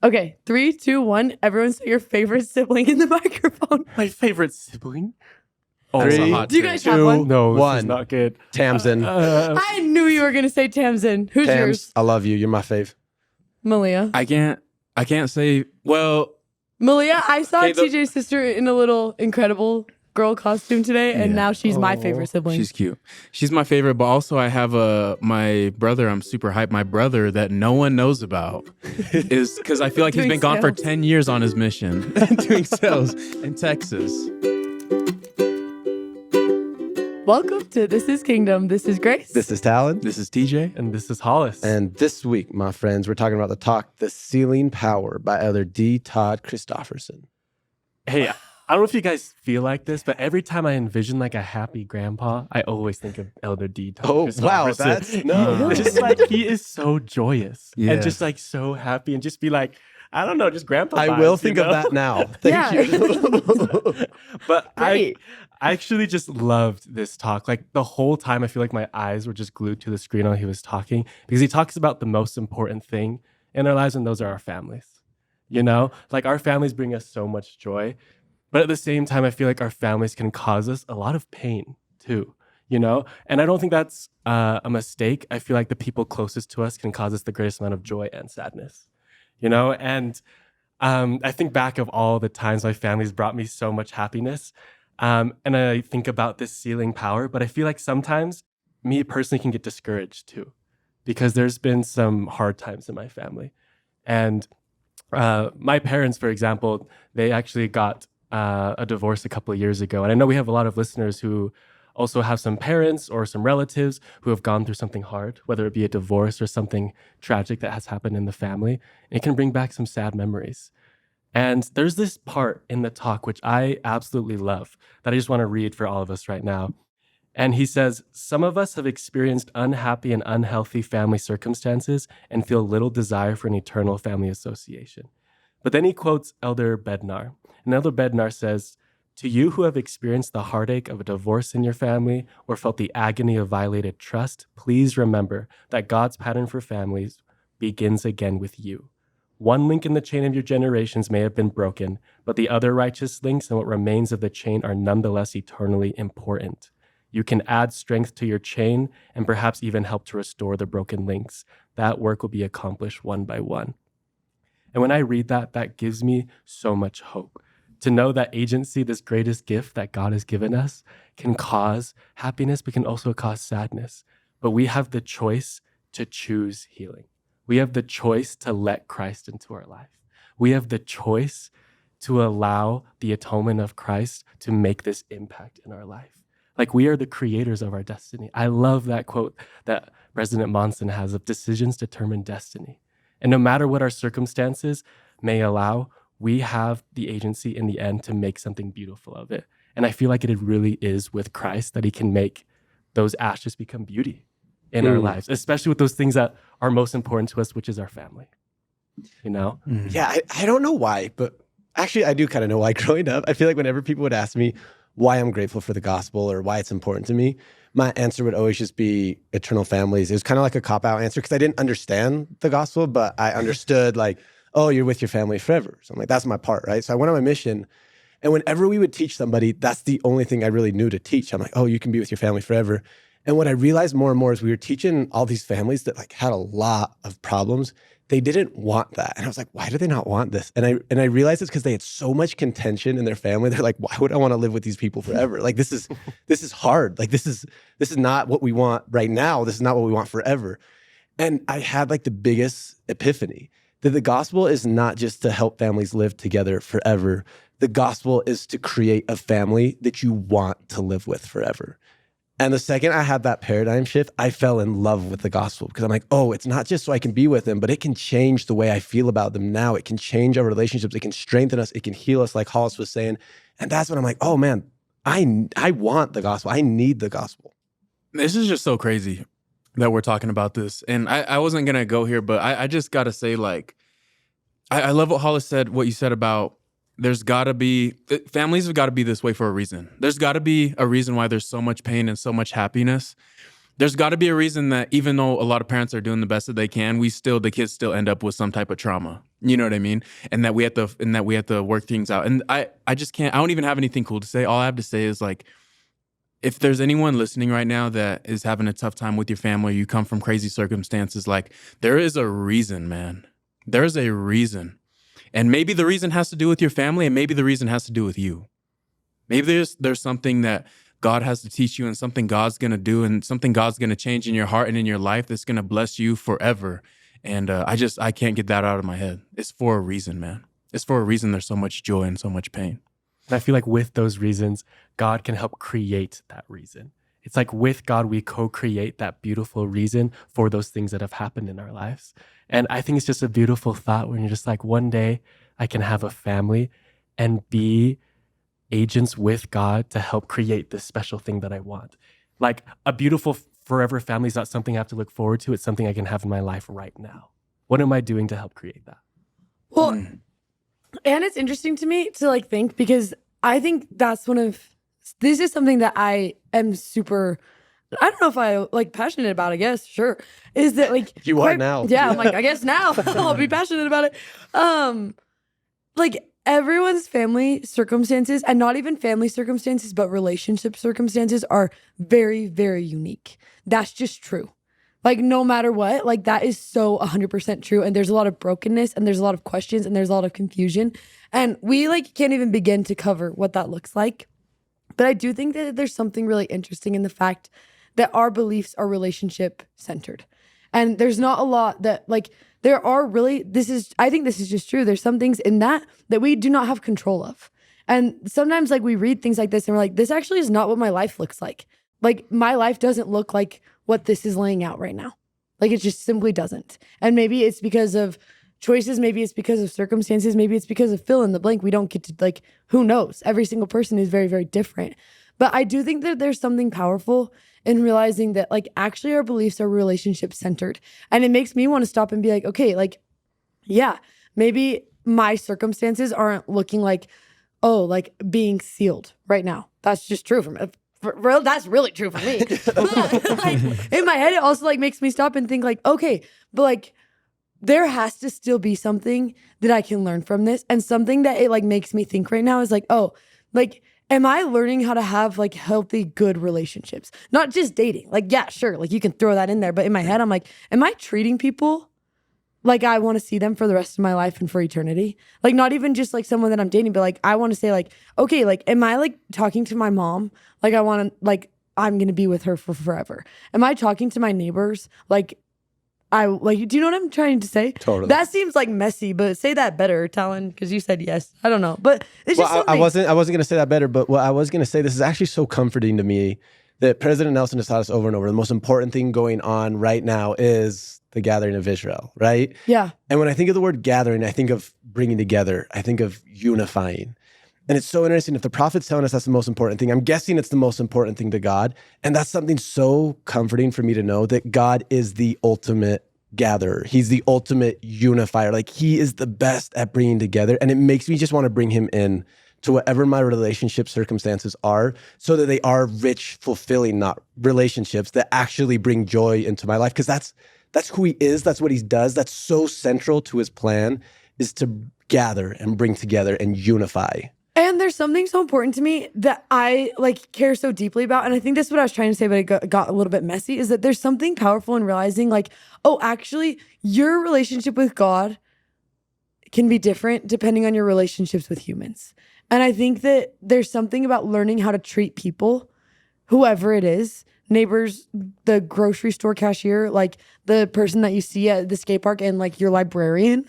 Okay, 3, 2, 1. Everyone say your favorite sibling in the microphone. My favorite sibling? Oh, Do you guys have one? No, this one. is not good. Tamsin. I knew you were going to say Tamsin. Who's Tams, yours? I love you. You're my fave. Malia. I can't say, well, Malia, I saw Okay, TJ's sister in a little Incredible Girl costume today, and now she's my favorite sibling. she's cute. She's my favorite, but also I have my brother. I'm super hyped. My brother that no one knows about is because I feel like he's Doing been gone for sales. 10 years on his mission doing sales in Texas. Welcome to This is Kingdom. This is Grace. This is Talon. This is TJ. And this is Hollis. And this week, my friends, we're talking about the talk, The Sealing Power by Elder D. Todd Christofferson. Hey, I don't know if you guys feel like this, but every time I envision like a happy grandpa, I always think of Elder D. Todd Oh, wow, Christofferson. that's no. Just like he is so joyous and Yes. just like so happy and just be like, I don't know, just grandpa I vibes, will you think know? of that now. Thank you. But Great. I actually just loved this talk. Like the whole time, I feel like my eyes were just glued to the screen while he was talking because he talks about the most important thing in our lives, and those are our families. You know, like our families bring us so much joy, but at the same time, I feel like our families can cause us a lot of pain too. You know, and I don't think that's a mistake. I feel like the people closest to us can cause us the greatest amount of joy and sadness. You know, and I think back of all the times my family's brought me so much happiness. And I think about this sealing power, but I feel like sometimes me personally can get discouraged too, because there's been some hard times in my family. And my parents, for example, they actually got a divorce a couple of years ago. And I know we have a lot of listeners who also have some parents or some relatives who have gone through something hard, whether it be a divorce or something tragic that has happened in the family. And it can bring back some sad memories. And there's this part in the talk, which I absolutely love, that I just want to read for all of us right now. And he says, some of us have experienced unhappy and unhealthy family circumstances and feel little desire for an eternal family association. But then he quotes Elder Bednar. And Elder Bednar says, to you who have experienced the heartache of a divorce in your family or felt the agony of violated trust, please remember that God's pattern for families begins again with you. One link in the chain of your generations may have been broken, but the other righteous links and what remains of the chain are nonetheless eternally important. You can add strength to your chain and perhaps even help to restore the broken links. That work will be accomplished one by one. And when I read that, that gives me so much hope. To know that agency, this greatest gift that God has given us, can cause happiness, but can also cause sadness. But we have the choice to choose healing. We have the choice to let Christ into our life. We have the choice to allow the atonement of Christ to make this impact in our life. Like we are the creators of our destiny. I love that quote that President Monson has of decisions determine destiny. And no matter what our circumstances may allow, we have the agency in the end to make something beautiful of it. And I feel like it really is with Christ that he can make those ashes become beauty in our lives, especially with those things that are most important to us, which is our family, you know? Yeah, I don't know why, but actually I do kind of know why. Growing up, I feel like whenever people would ask me why I'm grateful for the gospel or why it's important to me, my answer would always just be eternal families. It was kind of like a cop-out answer because I didn't understand the gospel, but I understood like, oh, you're with your family forever. So I'm like, that's my part, right? So I went on my mission. And whenever we would teach somebody, that's the only thing I really knew to teach. I'm like, oh, you can be with your family forever. And what I realized more and more is we were teaching all these families that like had a lot of problems. They didn't want that. And I was like, why do they not want this? And I realized it's because they had so much contention in their family. They're like, why would I want to live with these people forever? Like this is hard. Like this is not what we want right now. This is not what we want forever. And I had like the biggest epiphany that the gospel is not just to help families live together forever. The gospel is to create a family that you want to live with forever. And the second I had that paradigm shift, I fell in love with the gospel because I'm like, oh, it's not just so I can be with them, but it can change the way I feel about them now. It can change our relationships. It can strengthen us. It can heal us, like Hollis was saying. And that's when I'm like, oh man, I want the gospel. I need the gospel. This is just so crazy that we're talking about this. And I wasn't going to go here, but I just got to say, like, I love what Hollis said, what you said about there's got to be, families have got to be this way for a reason. There's got to be a reason why there's so much pain and so much happiness. There's got to be a reason that even though a lot of parents are doing the best that they can, the kids still end up with some type of trauma. You know what I mean? And that we have to work things out. And I just can't. I don't even have anything cool to say. All I have to say is like, if there's anyone listening right now that is having a tough time with your family, you come from crazy circumstances, like there is a reason, man. There's a reason. And maybe the reason has to do with your family, and maybe the reason has to do with you. Maybe there's something that God has to teach you, and something God's going to do, and something God's going to change in your heart and in your life that's going to bless you forever. And I can't get that out of my head. It's for a reason, man. It's for a reason there's so much joy and so much pain. And I feel like with those reasons, God can help create that reason. It's like with God, we co-create that beautiful reason for those things that have happened in our lives. And I think it's just a beautiful thought when you're just like, one day I can have a family and be agents with God to help create this special thing that I want. Like a beautiful forever family is not something I have to look forward to. It's something I can have in my life right now. What am I doing to help create that? Well, and it's interesting to me to like think, because I think this is something that I am super, I don't know if I like passionate about, I guess, sure. Is that like You are now. Yeah, I'm like, I guess now I'll be passionate about it. Like everyone's family circumstances, and not even family circumstances, but relationship circumstances are very, very unique. That's just true. Like no matter what, like that is so 100% true. And there's a lot of brokenness, and there's a lot of questions, and there's a lot of confusion. And we like can't even begin to cover what that looks like. But I do think that there's something really interesting in the fact that our beliefs are relationship centered. And there's not a lot that like, there are really, I think this is just true. There's some things in that we do not have control of. And sometimes like we read things like this and we're like, this actually is not what my life looks like. Like my life doesn't look like what this is laying out right now. Like it just simply doesn't. And maybe it's because of choices, maybe it's because of circumstances, maybe it's because of fill in the blank. We don't get to like, who knows? Every single person is very, very different. But I do think that there's something powerful in realizing that like actually our beliefs are relationship centered. And it makes me want to stop and be like, okay, like, yeah, maybe my circumstances aren't looking like, oh, like being sealed right now. That's just true for me. For real, that's really true for me. Like, in my head, it also like makes me stop and think like, okay, but like there has to still be something that I can learn from this. And something that it like makes me think right now is like, oh, like, am I learning how to have like healthy, good relationships? Not just dating. Like, yeah, sure. Like you can throw that in there. But in my head, I'm like, am I treating people like I want to see them for the rest of my life and for eternity? Like not even just like someone that I'm dating, but like I want to say like, okay, like am I like talking to my mom? Like I want to, like I'm going to be with her for forever. Am I talking to my neighbors? Like do you know what I'm trying to say? Totally. That seems like messy, but say that better, Talon, because you said yes. I don't know, but it's just something. I wasn't going to say that better, but what I was going to say, this is actually so comforting to me that President Nelson has taught us over and over. The most important thing going on right now is the gathering of Israel, right? Yeah. And when I think of the word gathering, I think of bringing together. I think of unifying. And it's so interesting. If the prophet's telling us that's the most important thing, I'm guessing it's the most important thing to God. And that's something so comforting for me to know that God is the ultimate gatherer. He's the ultimate unifier. Like he is the best at bringing together. And it makes me just want to bring him in to whatever my relationship circumstances are, so that they are rich, fulfilling, not relationships that actually bring joy into my life. Because that's who he is. That's what he does. That's so central to his plan, is to gather and bring together and unify. And there's something so important to me that I like care so deeply about. And I think that's what I was trying to say, but it got a little bit messy, is that there's something powerful in realizing like, oh, actually your relationship with God can be different depending on your relationships with humans. And I think that there's something about learning how to treat people, whoever it is, neighbors, the grocery store cashier, like the person that you see at the skate park, and like your librarian.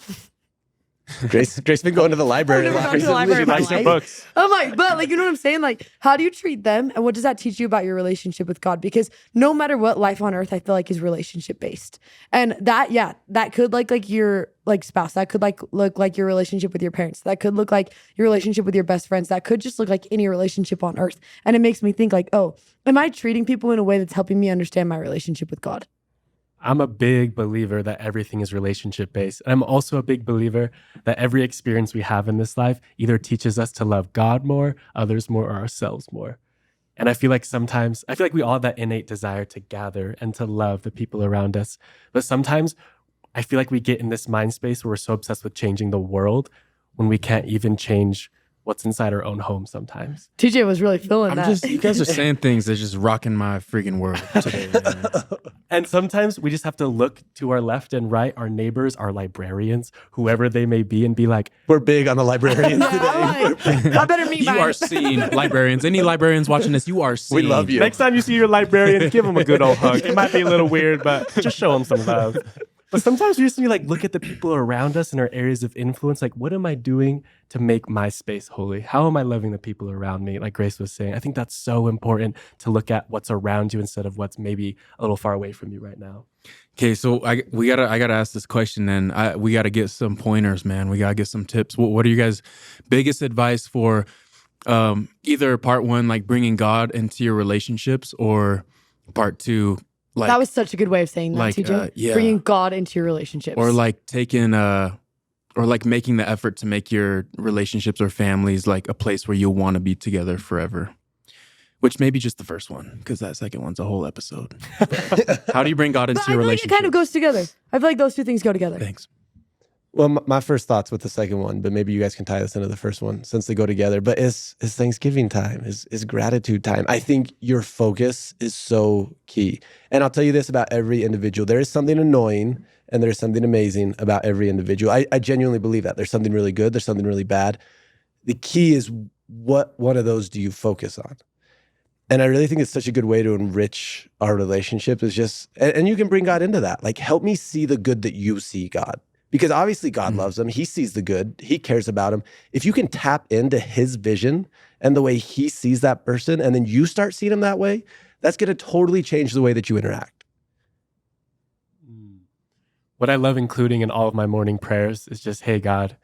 Grace been going to the library a lot recently. She likes her books. I'm like, but like, you know what I'm saying? Like, how do you treat them? And what does that teach you about your relationship with God? Because no matter what, life on earth, I feel like is relationship based. And that, yeah, that could like your like spouse. That could like look like your relationship with your parents. That could look like your relationship with your best friends. That could just look like any relationship on earth. And it makes me think like, oh, am I treating people in a way that's helping me understand my relationship with God? I'm a big believer that everything is relationship based. And I'm also a big believer that every experience we have in this life either teaches us to love God more, others more, or ourselves more. And I feel like we all have that innate desire to gather and to love the people around us. But sometimes I feel like we get in this mind space where we're so obsessed with changing the world when we can't even change what's inside our own home sometimes. TJ was really feeling that. You guys are saying things that's just rocking my freaking world today. Man. And sometimes we just have to look to our left and right, our neighbors, our librarians, whoever they may be, and be like, We're big on the librarians today. I better meet You mine. are seen, librarians. Any librarians watching this, you are seen. We love you. next time you see your librarian, give them a good old hug. It might be a little weird, but just show them some love. But sometimes we just need to like look at the people around us and our areas of influence. Like, what am I doing to make my space holy? How am I loving the people around me? Like Grace was saying, I think that's so important to look at what's around you instead of what's maybe a little far away from you right now. Okay, so I gotta ask this question, and we gotta get some pointers, man. We gotta get some tips. What are you guys' biggest advice for either part one, like bringing God into your relationships, or part two, like that was such a good way of saying that, like, TJ. yeah. Bringing God into your relationships. or like taking or like making the effort to make your relationships or families like a place where you'll want to be together forever. Which may be just the first one, because that second one's a whole episode. How do you bring God into But I your feel like it relationship? kind of goes together. I feel like those two things go together. Thanks. Well, my first thoughts with the second one, but maybe you guys can tie this into the first one since they go together. But is Thanksgiving time, is gratitude time. I think your focus is so key. And I'll tell you this about every individual. There is something annoying and there's something amazing about every individual. I genuinely believe that. There's something really good. There's something really bad. The key is what one of those do you focus on? And I really think it's such a good way to enrich our relationship is just, and you can bring God into that. Like, help me see the good that you see, God. Because obviously God loves him. He sees the good. He cares about him. If you can tap into his vision and the way he sees that person, and then you start seeing him that way, that's going to totally change the way that you interact. What I love including in all of my morning prayers is just, hey, God,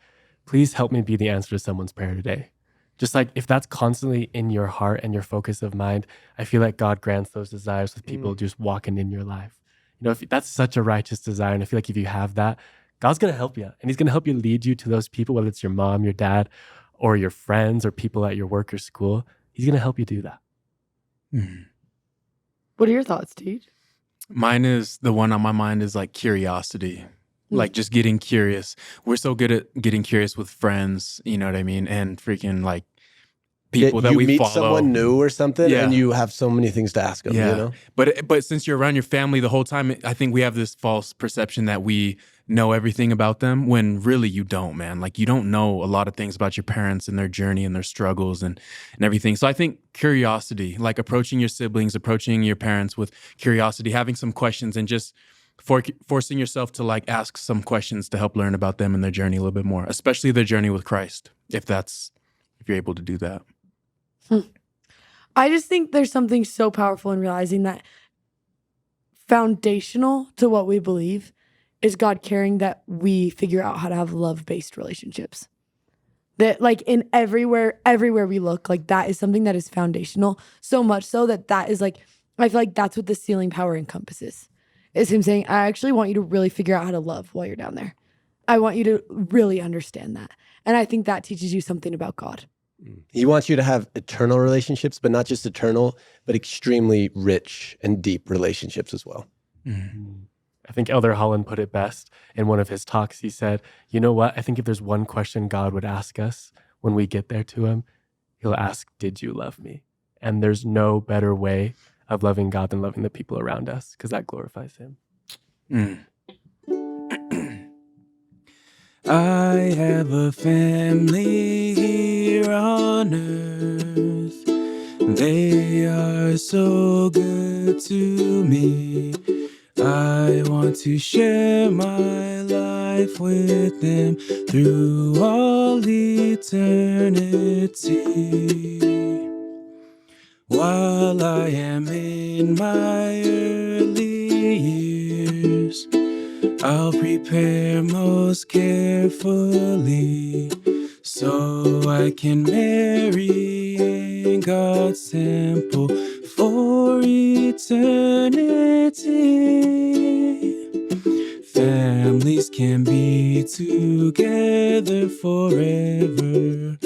please help me be the answer to someone's prayer today. Just like if that's constantly in your heart and your focus of mind, I feel like God grants those desires with people just walking in your life. You know, if that's such a righteous desire, and I feel like if you have that, God's going to help you, and he's going to help you lead you to those people, whether it's your mom, your dad, or your friends, or people at your work or school. He's going to help you do that. What are your thoughts, Teach? Mine is, the one on my mind is like curiosity, like just getting curious. We're so good at getting curious with friends, you know what I mean? And freaking like people that you we meet follow. someone new or something, Yeah. and you have so many things to ask them, Yeah. you know? But since you're around your family the whole time, I think we have this false perception that we know everything about them when really you don't, man. Like you don't know a lot of things about your parents and their journey and their struggles and everything. So I think curiosity, like approaching your siblings, approaching your parents with curiosity, having some questions, and just forcing yourself to like ask some questions to help learn about them and their journey a little bit more, especially their journey with Christ, if you're able to do that. I just think there's something so powerful in realizing that foundational to what we believe is God caring that we figure out how to have love-based relationships. That like in everywhere we look, like that is something that is foundational, so much so that is like, I feel like that's what the sealing power encompasses. Is him saying, I actually want you to really figure out how to love while you're down there. I want you to really understand that. And I think that teaches you something about God. He wants you to have eternal relationships, but not just eternal, but extremely rich and deep relationships as well. I think Elder Holland put it best in one of his talks. He said, you know what? I think if there's one question God would ask us when we get there to him, he'll ask, did you love me? And there's no better way of loving God than loving the people around us, because that glorifies him. I have a family here on earth. They are so good to me. I want to share my life with them through all eternity. While I am in my early years, I'll prepare most carefully so I can marry in God's temple for eternity. Families can be together forever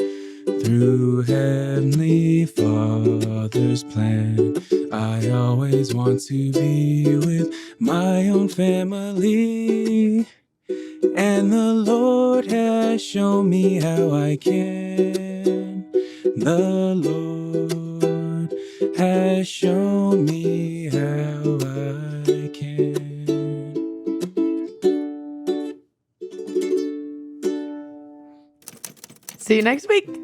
through Heavenly Father's plan. I always want to be with my own family. And the Lord has shown me how I can. The Lord has shown me how I can. See you next week.